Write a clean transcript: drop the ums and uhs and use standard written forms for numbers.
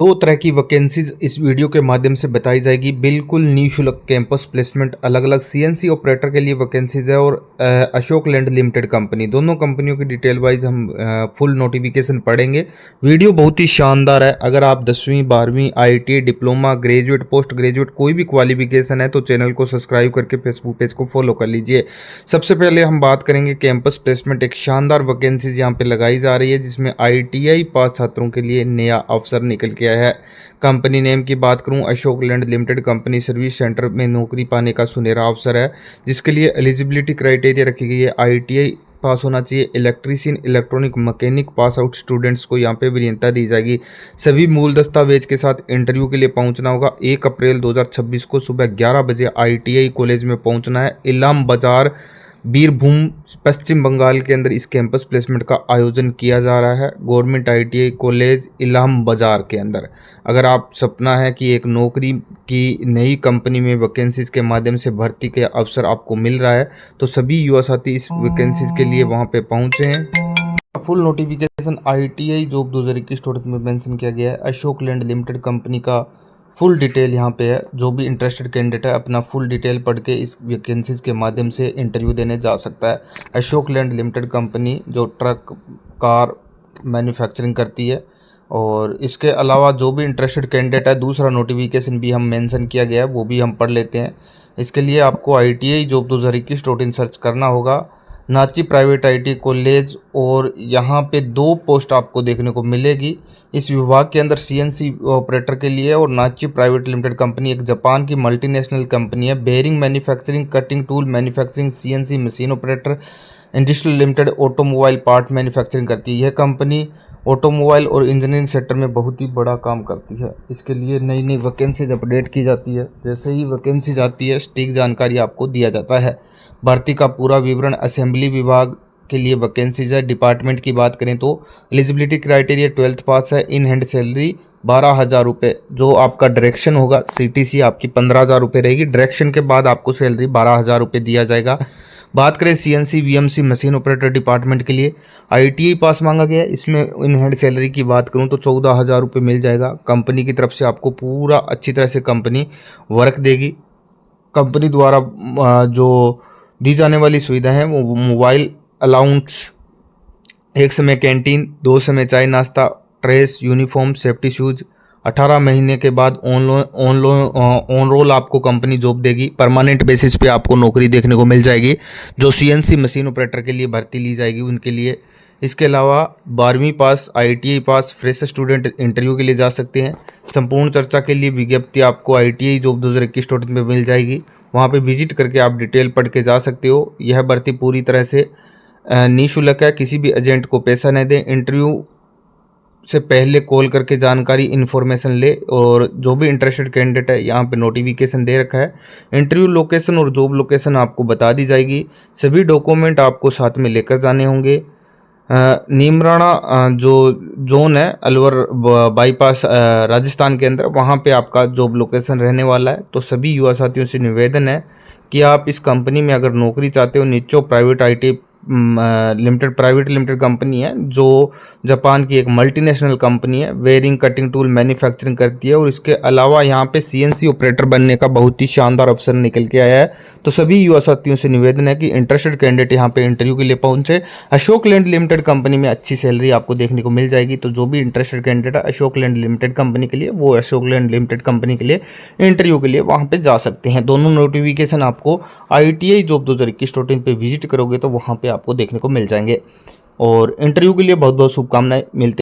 दो तरह की वैकेंसीज इस वीडियो के माध्यम से बताई जाएगी। बिल्कुल निःशुल्क कैंपस प्लेसमेंट, अलग अलग सीएनसी ऑपरेटर के लिए वैकेंसीज है और अशोक लैंड लिमिटेड कंपनी, दोनों कंपनियों की डिटेल वाइज हम फुल नोटिफिकेशन पढ़ेंगे। वीडियो बहुत ही शानदार है। अगर आप 10वीं 12वीं IIT diploma graduate post graduate कोई भी क्वालिफिकेशन है तो चैनल को सब्सक्राइब करके फेसबुक पेज को फॉलो कर लीजिए। सबसे पहले हम बात करेंगे कैंपस प्लेसमेंट। एक शानदार वैकेंसीज यहाँ पे लगाई जा रही है जिसमें ITI पास छात्रों के लिए नया अवसर निकल के है। कंपनी नेम की बात करूं, Ashok land limited company service centre में नौकरी पाने का सुनहरा अवसर है, जिसके लिए एलिजिबिलिटी क्राइटेरिया रखी गई है। ITI पास होना चाहिए। Electrician electronic mechanic pass out students को यहाँ पे वरीयता दी जाएगी। सभी मूल दस्तावेज के साथ इंटरव्यू के लिए पहुंचना होगा। 1 अप्रैल 2026 को सुबह 11 बजे ITI कॉलेज में पहुंचना है। इलाम बाजार बीरभूम पश्चिम बंगाल के अंदर इस कैंपस प्लेसमेंट का आयोजन किया जा रहा है। गवर्नमेंट ITI कॉलेज इलाम बाजार के अंदर। अगर आप सपना है कि एक नौकरी की नई कंपनी में वैकेंसीज के माध्यम से भर्ती के अवसर आपको मिल रहा है तो सभी युवा साथी इस वैकेंसीज के लिए वहां पे पहुंचे हैं। Full notification ITI job 2021 total में मेंशन किया गया है। अशोक लैंड लिमिटेड कंपनी का फुल डिटेल यहाँ पे है। जो भी इंटरेस्टेड कैंडिडेट है अपना फुल डिटेल पढ़ के इस वैकेंसीज के माध्यम से इंटरव्यू देने जा सकता है। अशोक लैंड लिमिटेड कंपनी जो ट्रक कार मैन्युफैक्चरिंग करती है। और इसके अलावा जो भी इंटरेस्टेड कैंडिडेट है, दूसरा नोटिफिकेशन भी हम मेंशन किया गया है, वो भी हम पढ़ लेते हैं। इसके लिए आपको ITI जॉब 2021 .in सर्च करना होगा। नाची प्राइवेट ITI कॉलेज, और यहाँ पे 2 पोस्ट आपको देखने को मिलेगी इस विभाग के अंदर, CNC ऑपरेटर के लिए। और नाची प्राइवेट लिमिटेड कंपनी एक जापान की मल्टीनेशनल कंपनी है। Bearing manufacturing, cutting tool manufacturing, CNC machine operator industrial limited automobile part manufacturing करती है। यह कंपनी ऑटोमोबाइल और इंजीनियरिंग सेक्टर में बहुत ही बड़ा काम करती है। इसके लिए नई नई वैकेंसीज अपडेट की जाती है। जैसे ही वैकेंसीज आती है सटीक जानकारी आपको दिया जाता है। भर्ती का पूरा विवरण असेंबली विभाग के लिए वैकेंसीज है। डिपार्टमेंट की बात करें तो एलिजिबिलिटी क्राइटेरिया 12th पास है। इन हैंड सैलरी 12,000 रुपये। जो आपका डायरेक्शन होगा CTC आपकी 15,000 रुपये रहेगी। डायरेक्शन के बाद आपको सैलरी 12,000 रुपये दिया जाएगा। बात करें CNC VMC machine operator department के लिए ITI पास मांगा गया है। इसमें इन हैंड सैलरी की बात करूं तो 14,000 रुपये मिल जाएगा। कंपनी की तरफ से आपको पूरा अच्छी तरह से कंपनी वर्क देगी। कंपनी द्वारा जो दी जाने वाली सुविधा है वो मोबाइल अलाउंस, एक समय कैंटीन, 2 समय चाय नाश्ता, ड्रेस, यूनिफॉर्म, सेफ्टी शूज। 18 महीने के बाद ऑन रोल आपको कंपनी जॉब देगी। परमानेंट बेसिस पे आपको नौकरी देखने को मिल जाएगी। जो CNC मशीन ऑपरेटर के लिए भर्ती ली जाएगी उनके लिए। इसके अलावा 12वीं पास ITI पास फ्रेशर स्टूडेंट इंटरव्यू के लिए जा सकते हैं। संपूर्ण चर्चा के लिए विज्ञप्ति आपको ITI जॉब 2021 में मिल जाएगी। वहाँ पे विजिट करके आप डिटेल पढ़ के जा सकते हो। यह भर्ती पूरी तरह से निःशुल्क है। किसी भी एजेंट को पैसा न दें। इंटरव्यू से पहले कॉल करके जानकारी इन्फॉर्मेशन ले। और जो भी इंटरेस्टेड कैंडिडेट है यहाँ पे नोटिफिकेशन दे रखा है। इंटरव्यू लोकेशन और जॉब लोकेशन आपको बता दी जाएगी। सभी डॉक्यूमेंट आपको साथ में लेकर जाने होंगे। नीमराणा जो जोन है अलवर बाईपास राजस्थान के अंदर, वहाँ पे आपका जॉब लोकेशन रहने वाला है। तो सभी युवा साथियों से निवेदन है कि आप इस कंपनी में अगर नौकरी चाहते हो। निच्चो private ITI limited private limited company है जो जापान की एक मल्टीनेशनल कंपनी है। वेयरिंग कटिंग टूल मैन्युफैक्चरिंग करती है। और इसके अलावा यहाँ पे CNC ऑपरेटर बनने का बहुत ही शानदार अवसर निकल के आया है। तो सभी युवा साथियों से निवेदन है कि इंटरेस्टेड कैंडिडेट यहाँ पे इंटरव्यू के लिए पहुंचे। अशोक लैंड लिमिटेड कंपनी में अच्छी सैलरी आपको देखने को मिल जाएगी। तो जो भी इंटरेस्टेड कैंडिडेट है अशोक लैंड लिमिटेड कंपनी के लिए, वो अशोक लैंड लिमिटेड कंपनी के लिए इंटरव्यू के लिए वहाँ पे जा सकते हैं। दोनों नोटिफिकेशन आपको ITI जॉब 2021 पे विजिट करोगे तो वहाँ पे आपको देखने को मिल जाएंगे। और इंटरव्यू के लिए बहुत बहुत शुभकामनाएं। मिलते